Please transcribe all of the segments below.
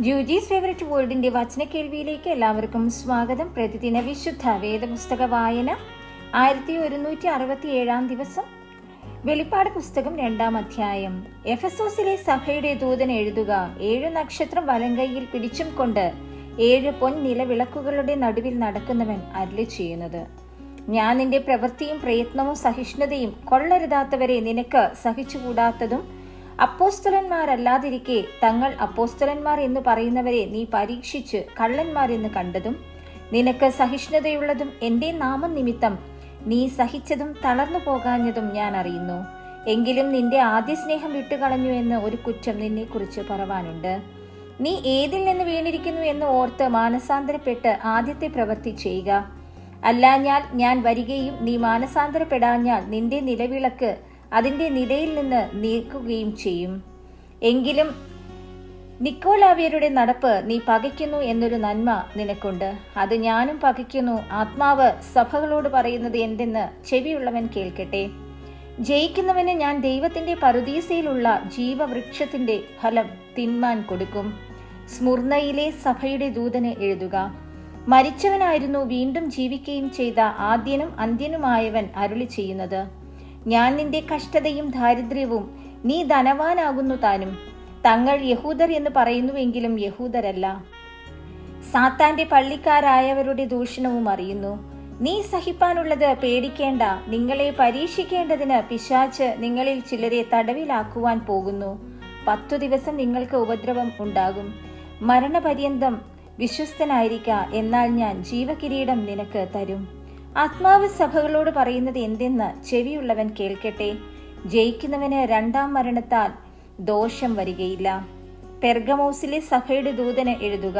ജൂജീസ് favourite വേൾഡിന്റെ വചന കേൾവിയിലേക്ക് എല്ലാവർക്കും സ്വാഗതം. പ്രതിദിന വിശുദ്ധ വേദപുസ്തക വായന 1167 ദിവസം. വെളിപ്പാട് പുസ്തകം 2-ാം അധ്യായം. എഫെസോസിലെ സഭയുടെ ദൂതൻ എഴുതുക, 7 നക്ഷത്രം വലങ്കൈയിൽ പിടിച്ചും കൊണ്ട് 7 പൊൻ നിലവിളക്കുകളുടെ നടുവിൽ നടക്കുന്നവൻ അരുളി ചെയ്യുന്നത്: ഞാൻ നിന്റെ പ്രവൃത്തിയും പ്രയത്നവും സഹിഷ്ണുതയും കൊള്ളരുതാത്തവരെ നിനക്ക് സഹിച്ചുകൂടാത്തതും അപ്പോസ്തലന്മാരല്ലാതിരിക്കെ തങ്ങൾ അപ്പോസ്തലന്മാർ എന്ന് പറയുന്നവരെ നീ പരീക്ഷിച്ച് കള്ളന്മാർ എന്ന് കണ്ടതും, നിനക്ക് സഹിഷ്ണുതയുള്ളതും എന്റെ നാമം നിമിത്തം നീ സഹിച്ചതും തളർന്നു പോകാഞ്ഞതും ഞാൻ അറിയുന്നു. എങ്കിലും നിന്റെ ആദ്യ സ്നേഹം വിട്ടുകളഞ്ഞു എന്ന് ഒരു കുറ്റം നിന്നെ കുറിച്ച് പറവാനുണ്ട്. നീ ഏതിൽ നിന്ന് വീണിരിക്കുന്നു എന്ന് ഓർത്ത് മാനസാന്തരപ്പെട്ട് ആദ്യത്തെ പ്രവൃത്തി ചെയ്യുക. അല്ലാഞ്ഞാൽ ഞാൻ വരികയും നീ മാനസാന്തരപ്പെടാഞ്ഞാൽ നിന്റെ നിലവിളക്ക് അതിന്റെ നിലയിൽ നിന്ന് നീക്കുകയും ചെയ്യും. എങ്കിലും നിക്കോലാവ്യരുടെ നടപ്പ് നീ പകയ്ക്കുന്നു എന്നൊരു നന്മ നിനക്കുണ്ട്. അത് ഞാനും പകയ്ക്കുന്നു. ആത്മാവ് സഭകളോട് പറയുന്നത് എന്തെന്ന് ചെവിയുള്ളവൻ കേൾക്കട്ടെ. ജയിക്കുന്നവന് ഞാൻ ദൈവത്തിന്റെ പറുദീസയിലുള്ള ജീവവൃക്ഷത്തിന്റെ ഫലം തിന്മാൻ കൊടുക്കും. സ്മുർന്നയിലെ സഭയുടെ ദൂതന് എഴുതുക: മരിച്ചവനായിരുന്നു വീണ്ടും ജീവിക്കുകയും ചെയ്ത ആദ്യനും അന്ത്യനുമായവൻ അരുളി ചെയ്യുന്നത്: ഞാൻ നിന്റെ കഷ്ടതയും ദാരിദ്ര്യവും, നീ ധനവാനാകുന്നു താനും. തങ്ങൾ യഹൂദർ എന്ന് പറയുന്നുവെങ്കിലും യഹൂദരല്ല, സാത്താന്റെ പള്ളിക്കാരായവരുടെ ദൂഷണവും അറിയുന്നു. നീ സഹിപ്പാനുള്ളത് പേടിക്കേണ്ട. നിങ്ങളെ പരീക്ഷിക്കേണ്ടതിന് പിശാച് നിങ്ങളിൽ ചിലരെ തടവിലാക്കുവാൻ പോകുന്നു. 10 ദിവസം നിങ്ങൾക്ക് ഉപദ്രവം ഉണ്ടാകും. മരണപര്യന്തം വിശ്വസ്തനായിരിക്ക, എന്നാൽ ഞാൻ ജീവകിരീടം നിനക്ക് തരും. ആത്മാവ് സഭകളോട് പറയുന്നത് എന്തെന്ന് ചെവിയുള്ളവൻ കേൾക്കട്ടെ. ജയിക്കുന്നവന് 2-ാം മരണത്താൽ ദോഷം വരികയില്ല. പെർഗമോസിലെ സഭയുടെ ദൂതന് എഴുതുക: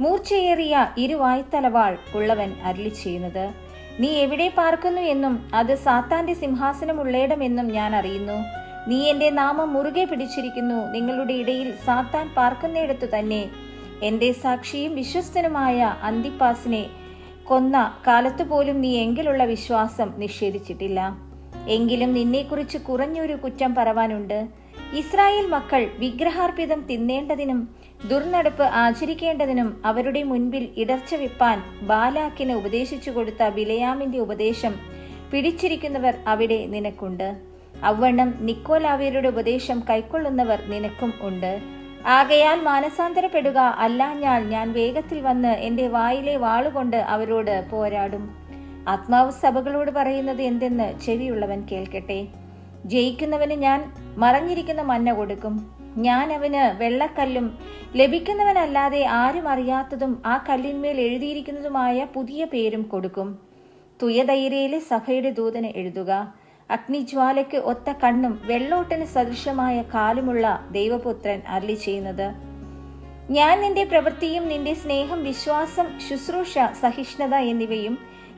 മൂർച്ചയേറിയ ഇരുവായ്ത്തലവാൾ ഉള്ളവൻ അരുളി ചെയ്യുന്നത്: നീ എവിടെ പാർക്കുന്നു എന്നും അത് സാത്താന്റെ സിംഹാസനമുള്ളയിടമെന്നും ഞാൻ അറിയുന്നു. നീ എന്റെ നാമം മുറുകെ പിടിച്ചിരിക്കുന്നു. നിങ്ങളുടെ ഇടയിൽ സാത്താൻ പാർക്കുന്നിടത്തു തന്നെ എന്റെ സാക്ഷിയും വിശ്വസ്തനുമായ അന്തിപ്പാസിനെ കൊന്ന കാലത്തു പോലും നീ എങ്കിലുള്ള വിശ്വാസം നിഷേധിച്ചിട്ടില്ല. എങ്കിലും നിന്നെക്കുറിച്ച് കുറഞ്ഞൊരു കുറ്റം പറവാനുണ്ട്. ഇസ്രായേൽ മക്കൾ വിഗ്രഹാർപ്പിതം തിന്നേണ്ടതിനും ദുർനടപ്പ് ആചരിക്കേണ്ടതിനും അവരുടെ മുൻപിൽ ഇടർച്ച വെപ്പാൻ ബാലാക്കിന് ഉപദേശിച്ചു കൊടുത്ത ബിലയാമിന്റെ ഉപദേശം പിടിച്ചിരിക്കുന്നവർ അവിടെ നിനക്കുണ്ട്. അവണ്ണം നിക്കോലാവ്യരുടെ ഉപദേശം കൈക്കൊള്ളുന്നവർ നിനക്കും ഉണ്ട്. ആകയാൽ മാനസാന്തരപ്പെടുക, അല്ലാഞ്ഞാൽ ഞാൻ വേഗത്തിൽ വന്ന് എന്റെ വായിലെ വാളുകൊണ്ട് അവരോട് പോരാടും. ആത്മാവ് സഭകളോട് പറയുന്നത് എന്തെന്ന് ചെവിയുള്ളവൻ കേൾക്കട്ടെ. ജയിക്കുന്നവന് ഞാൻ മറഞ്ഞിരിക്കുന്ന മന്ന കൊടുക്കും. ഞാൻ അവന് വെള്ളക്കല്ലും ലഭിക്കുന്നവനല്ലാതെ ആരും അറിയാത്തതും ആ കല്ലിന്മേൽ എഴുതിയിരിക്കുന്നതുമായ പുതിയ പേരും കൊടുക്കും. തുയതൈരയിലെ സഭയുടെ ദൂതന് എഴുതുക: അഗ്നിജ്വാലയ്ക്ക് ഒത്ത കണ്ണും വെള്ളോട്ടന് സദൃശമായ കാലുമുള്ള ദൈവപുത്രൻ അരുളി ചെയ്യുന്നത്: ഞാൻ നിന്റെ പ്രവൃത്തിയും നിന്റെ സ്നേഹം, വിശ്വാസം, ശുശ്രൂഷ, സഹിഷ്ണുത എന്നിവയും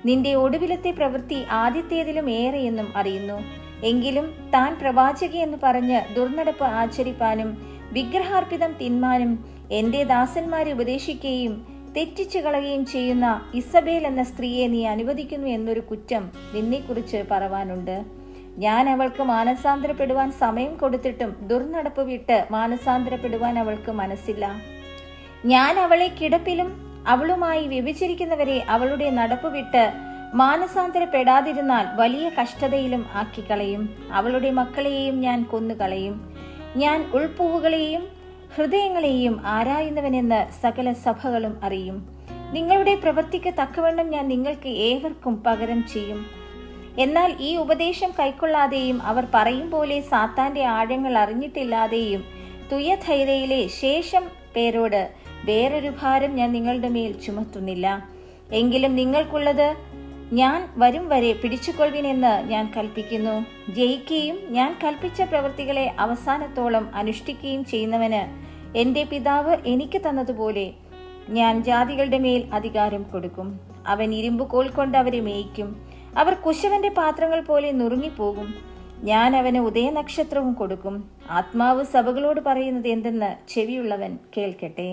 നിന്റെ ഒടുവിലത്തെ പ്രവൃത്തി ആദ്യത്തേതിലും ഏറെയെന്നും അറിയുന്നു. എങ്കിലും താൻ പ്രവാചക എന്ന് പറഞ്ഞ് ദുർനടപ്പ് ആചരിപ്പാനും വിഗ്രഹാർപ്പിതം തിന്മാനും എന്റെ ദാസന്മാരെ ഉപദേശിക്കുകയും തെറ്റിച്ചു കളയുകയും ചെയ്യുന്ന ഇസബേൽ എന്ന സ്ത്രീയെ നീ അനുവദിക്കുന്നു എന്നൊരു കുറ്റം നിന്നെക്കുറിച്ച് പറവാനുണ്ട്. ഞാൻ അവൾക്ക് മാനസാന്തരപ്പെടുവാൻ സമയം കൊടുത്തിട്ടും ദുർനടപ്പ് വിട്ട് മാനസാന്തരപ്പെടുവാൻ അവൾക്ക് മനസ്സില്ല. ഞാൻ അവളെ കിടപ്പിലും അവളുമായി വ്യഭിചരിക്കുന്നവരെ അവളുടെ നടപ്പ് വിട്ട് മാനസാന്തരപ്പെടാതിരുന്നാൽ വലിയ കഷ്ടതയിലും ആക്കിക്കളയും. അവളുടെ മക്കളെയും ഞാൻ കൊന്നുകളയും. ഞാൻ ഉൾപ്പൂവുകളെയും ഹൃദയങ്ങളെയും ആരായുന്നവനെന്ന് സകല സഭകളും അറിയും. നിങ്ങളുടെ പ്രവൃത്തിക്ക് തക്കവണ്ണം ഞാൻ നിങ്ങൾക്ക് ഏവർക്കും പകരം ചെയ്യും. എന്നാൽ ഈ ഉപദേശം കൈക്കൊള്ളാതെയും അവർ പറയും പോലെ സാത്താന്റെ ആഴങ്ങൾ അറിഞ്ഞിട്ടില്ലാതെയും തുയഥൈരയിലെ ശേഷം പേരോട് വേറൊരു ഭാരം ഞാൻ നിങ്ങളുടെ മേൽ ചുമത്തുന്നില്ല. എങ്കിലും നിങ്ങൾക്കുള്ളത് ഞാൻ വരും വരെ പിടിച്ചുകൊള്ളുവിനെന്ന് ഞാൻ കൽപ്പിക്കുന്നു. ജയിക്കുകയും ഞാൻ കൽപ്പിച്ച പ്രവൃത്തികളെ അവസാനത്തോളം അനുഷ്ഠിക്കുകയും ചെയ്യുന്നവന് എന്റെ പിതാവ് എനിക്ക് തന്നതുപോലെ ഞാൻ ജാതികളുടെ മേൽ അധികാരം കൊടുക്കും. അവൻ ഇരുമ്പുകോൽ കൊണ്ട് അവരെ മേയിക്കും. അവർ കുശവന്റെ പാത്രങ്ങൾ പോലെ നുറുങ്ങിപ്പോകും. ഞാൻ അവന് ഉദയനക്ഷത്രവും കൊടുക്കും. ആത്മാവ് സഭകളോട് പറയുന്നത് എന്തെന്ന് ചെവിയുള്ളവൻ കേൾക്കട്ടെ.